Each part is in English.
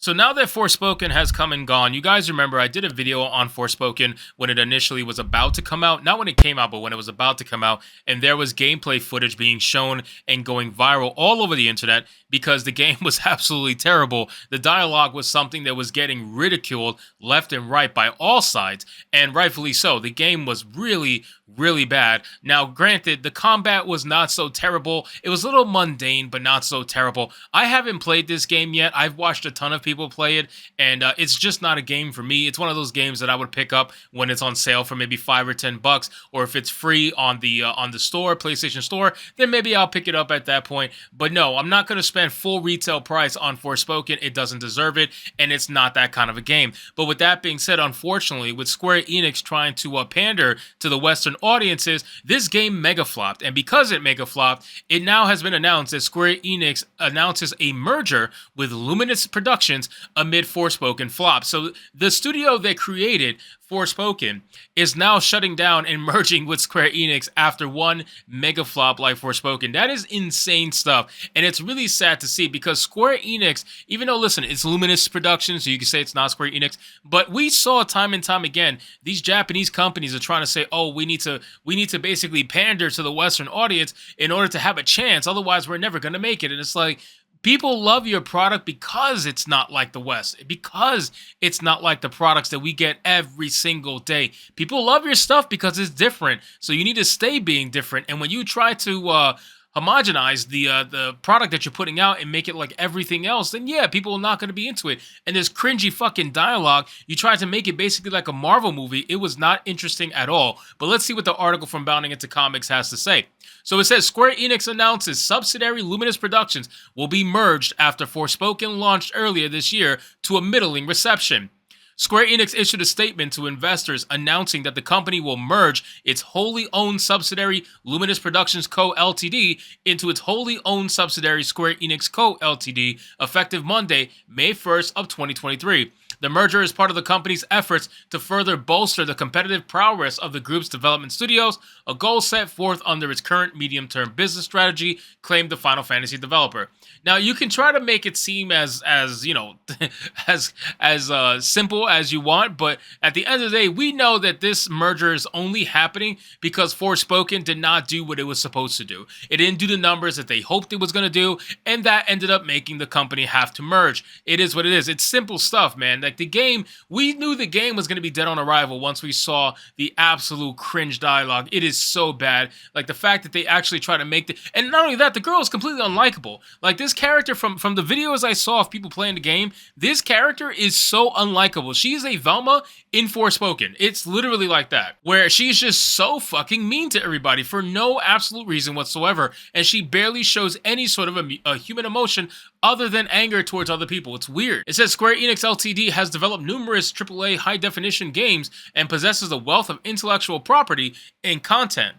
So now that Forspoken has come and gone, you guys remember I did a video on Forspoken when it initially was about to come out. Not when it came out, but when it was about to come out. And there was gameplay footage being shown and going viral all over the internet because the game was absolutely terrible. The dialogue was something that was getting ridiculed left and right by all sides, and rightfully so. The game was really, really bad. Now, granted, the combat was not so terrible. It was a little mundane, but not so terrible. I haven't played this game yet. I've watched a ton of people play it, and it's just not a game for me. It's one of those games that I would pick up when it's on sale for maybe $5 or $10, or if it's free on the store, PlayStation Store, then maybe I'll pick it up at that point. But no, I'm not going to spend full retail price on Forspoken. It doesn't deserve it, and it's not that kind of a game. But with that being said, unfortunately, with Square Enix trying to pander to the Western audiences, this game mega flopped. And because it mega flopped, it now has been announced that Square Enix announces a merger with Luminous Productions amid Forspoken flop. So the studio that created Forspoken is now shutting down and merging with Square Enix after one mega flop like Forspoken. That is insane stuff, and it's really sad to see because Square Enix, even though, listen, it's Luminous Productions, so you can say it's not Square Enix, but we saw time and time again, these Japanese companies are trying to say, oh, we need to basically pander to the Western audience in order to have a chance, otherwise we're never going to make it. And it's like, people love your product because it's not like the West, because it's not like the products that we get every single day. People love your stuff because it's different, so you need to stay being different. And when you try to homogenize the product that you're putting out and make it like everything else, then yeah, people are not going to be into it. And there's cringy fucking dialogue. You tried to make it basically like a Marvel movie. It was not interesting at all. But let's see what the article from Bounding Into Comics has to say. So it says, Square Enix announces subsidiary Luminous Productions will be merged after Forspoken launched earlier this year to a middling reception. Square Enix issued a statement to investors announcing that the company will merge its wholly owned subsidiary Luminous Productions Co. Ltd. into its wholly owned subsidiary Square Enix Co. Ltd. effective Monday, May 1st of 2023. The merger is part of the company's efforts to further bolster the competitive prowess of the group's development studios, a goal set forth under its current medium-term business strategy, claimed the Final Fantasy developer. Now, you can try to make it seem as you know, as simple as you want, but at the end of the day, we know that this merger is only happening because Forspoken did not do what it was supposed to do. It didn't do the numbers that they hoped it was going to do, and that ended up making the company have to merge. It is what it is. It's simple stuff, man. Like the game, we knew the game was going to be dead on arrival once we saw the absolute cringe dialogue. It is so bad. Like the fact that they actually try to make and not only that, the girl is completely unlikable. Like this character from the videos I saw of people playing the game, this character is so unlikable. She is a Velma in Forspoken. It's literally like that, where she's just so fucking mean to everybody for no absolute reason whatsoever, and she barely shows any sort of a human emotion other than anger towards other people. It's weird. It says Square Enix Ltd. has developed numerous AAA high-definition games and possesses a wealth of intellectual property and content.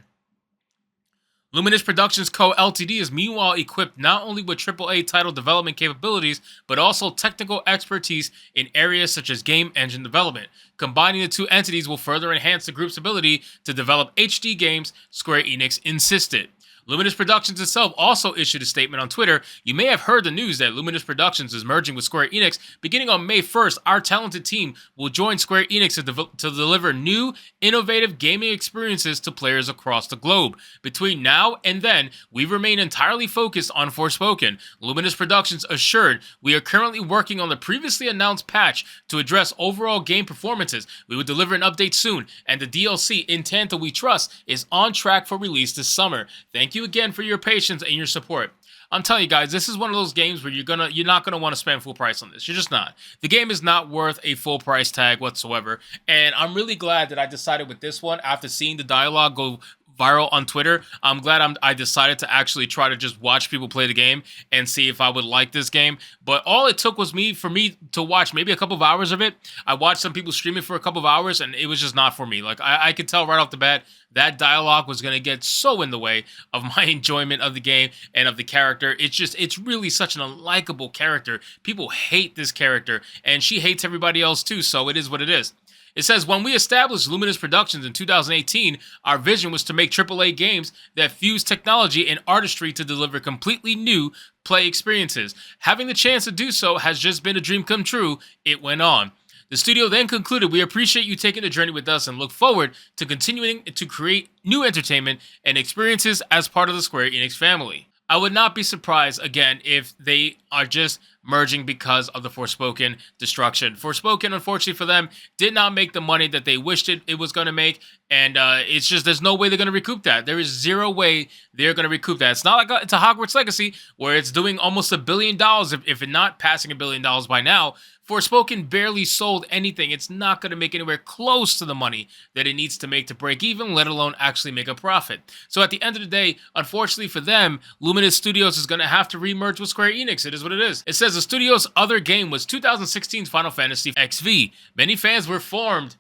Luminous Productions Co. Ltd. is meanwhile equipped not only with AAA title development capabilities, but also technical expertise in areas such as game engine development. Combining the two entities will further enhance the group's ability to develop HD games, Square Enix insisted. Luminous Productions itself also issued a statement on Twitter. You may have heard the news that Luminous Productions is merging with Square Enix. Beginning on May 1st, our talented team will join Square Enix to deliver new, innovative gaming experiences to players across the globe. Between now and then, we remain entirely focused on Forspoken. Luminous Productions assured, we are currently working on the previously announced patch to address overall game performances. We will deliver an update soon, and the DLC, In Tanto We Trust, is on track for release this summer. Thank you again for your patience and your support. I'm telling you guys, this is one of those games where you're not gonna want to spend full price on this. You're just not. The game is not worth a full price tag whatsoever. And I'm really glad that I decided with this one, after seeing the dialogue go viral on Twitter, I'm glad I decided to actually try to just watch people play the game and see if I would like this game. But all it took was for me to watch maybe a couple of hours of it. I watched some people streaming for a couple of hours, and it was just not for me. Like I could tell right off the bat that dialogue was going to get so in the way of my enjoyment of the game and of the character. It's really such an unlikable character. People hate this character, and she hates everybody else too, so it is what it is. It says, when we established Luminous Productions in 2018, our vision was to make AAA games that fuse technology and artistry to deliver completely new play experiences. Having the chance to do so has just been a dream come true, it went on. The studio then concluded, we appreciate you taking the journey with us and look forward to continuing to create new entertainment and experiences as part of the Square Enix family. I would not be surprised, again, if they are just merging because of the Forspoken destruction. Forspoken, unfortunately for them, did not make the money that they wished it was going to make, and it's just, there's no way they're going to recoup that. There is zero way they're going to recoup that. It's not like it's a Hogwarts Legacy, where it's doing almost $1 billion, if it not passing $1 billion by now. Forspoken barely sold anything. It's not going to make anywhere close to the money that it needs to make to break even, let alone actually make a profit. So at the end of the day, unfortunately for them, Luminous Studios is going to have to remerge with Square Enix. It is what it is. It says the studio's other game was 2016's Final Fantasy XV. Many fans were formed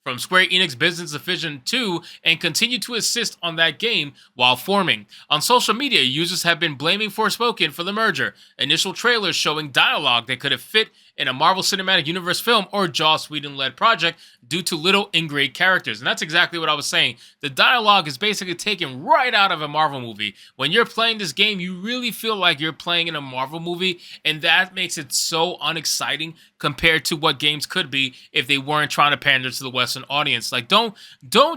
from Square Enix Business Division 2 and continue to assist on that game while forming. On social media, users have been blaming Forspoken for the merger. Initial trailers showing dialogue that could have fit in a Marvel Cinematic Universe film or Joss Whedon-led project due to little ingrained characters. And that's exactly what I was saying. The dialogue is basically taken right out of a Marvel movie. When you're playing this game, you really feel like you're playing in a Marvel movie, and that makes it so unexciting compared to what games could be if they weren't trying to pander to the Western audience. Like, don't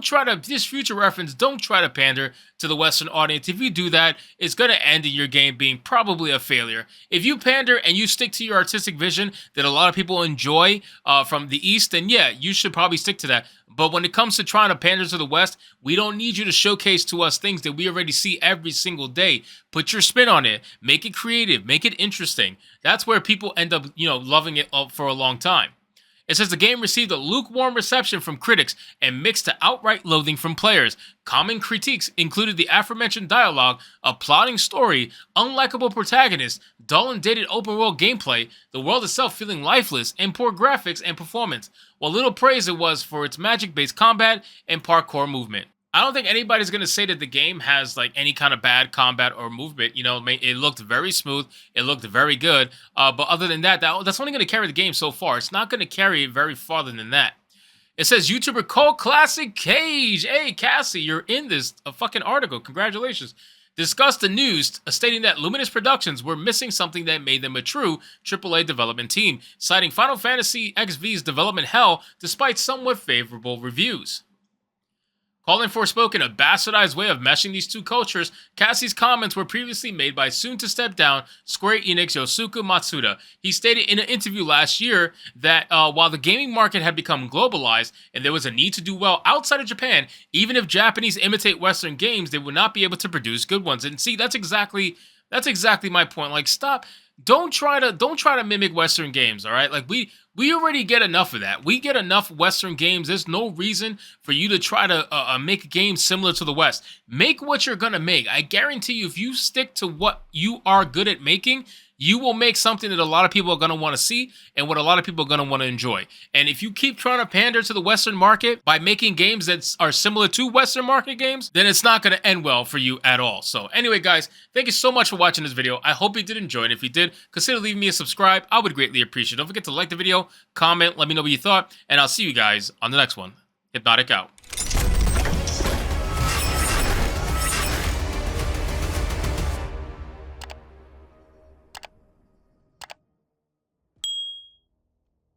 try to, this future reference, don't try to pander to the Western audience. If you do that, it's going to end in your game being probably a failure. If you pander and you stick to your artistic vision that a lot of people enjoy from the East, then yeah, you should probably stick to that. But when it comes to trying to pander to the West, we don't need you to showcase to us things that we already see every single day. Put your spin on it. Make it creative. Make it interesting. That's where people end up, loving it for a long time. It says the game received a lukewarm reception from critics and mixed to outright loathing from players. Common critiques included the aforementioned dialogue, a plotting story, unlikable protagonists, dull and dated open-world gameplay, the world itself feeling lifeless, and poor graphics and performance, while little praise it was for its magic-based combat and parkour movement. I don't think anybody's going to say that the game has like any kind of bad combat or movement. It looked very smooth. It looked very good. But other than that, that's only going to carry the game so far. It's not going to carry it very farther than that. It says YouTuber Cult Classic Cage. Hey, Cassie, you're in this fucking article. Congratulations. Discussed the news, stating that Luminous Productions were missing something that made them a true AAA development team, citing Final Fantasy XV's development hell despite somewhat favorable reviews. Calling Forspoken a bastardized way of meshing these two cultures, Cassie's comments were previously made by soon-to-step-down Square Enix Yosuke Matsuda. He stated in an interview last year that while the gaming market had become globalized and there was a need to do well outside of Japan, even if Japanese imitate Western games, they would not be able to produce good ones. And see, that's exactly my point. Like, stop. Don't try to mimic Western games, all right? Like, we already get enough of that. We get enough Western games. There's no reason for you to try to make games similar to the West. Make what you're going to make. I guarantee you, if you stick to what you are good at making, you will make something that a lot of people are going to want to see and what a lot of people are going to want to enjoy. And if you keep trying to pander to the Western market by making games that are similar to Western market games, then it's not going to end well for you at all. So anyway, guys, thank you so much for watching this video. I hope you did enjoy it. If you did, consider leaving me a subscribe. I would greatly appreciate it. Don't forget to like the video, comment, let me know what you thought, and I'll see you guys on the next one. Hypnotic out.